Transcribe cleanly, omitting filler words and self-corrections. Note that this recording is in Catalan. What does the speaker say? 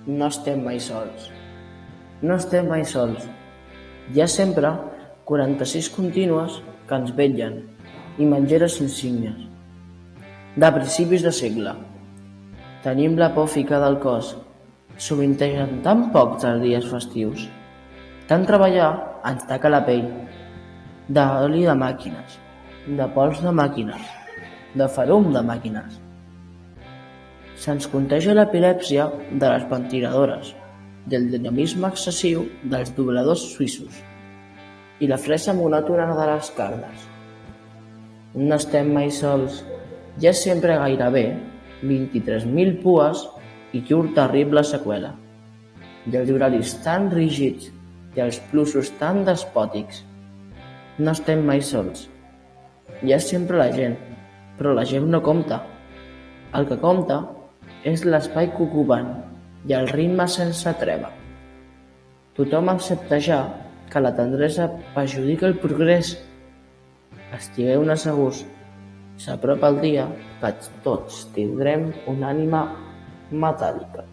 No estem mai sols. No estem mai sols. Hi ha sempre 46 contínues que ens vetllen i mengeres insígnies. De principis de segle. Tenim la por ficada al cos. Sovintegen tan pocs els dies festius. Tant treballar ens taca la pell. D'oli de màquines, de pols de màquines, de ferum de màquines. Se'ns contagia l'epilèpsia de les ventiladores, del dinamisme excessiu dels dobladors suïssos i la fressa monòtona de les carnes. No estem mai sols. Hi ha sempre gairebé 23.000 pues i llur terrible seqüela. I els horaris tan rígids i els plusos tan despòtics. No estem mai sols. Hi ha sempre la gent, però la gent no compta. El que compta és l'espai que ocupen i el ritme sense treva. Tothom accepta ja que la tendresa perjudica el progrés. Estigueu-ne segurs, s'apropa el dia que tots tindrem una ànima metàl·lica.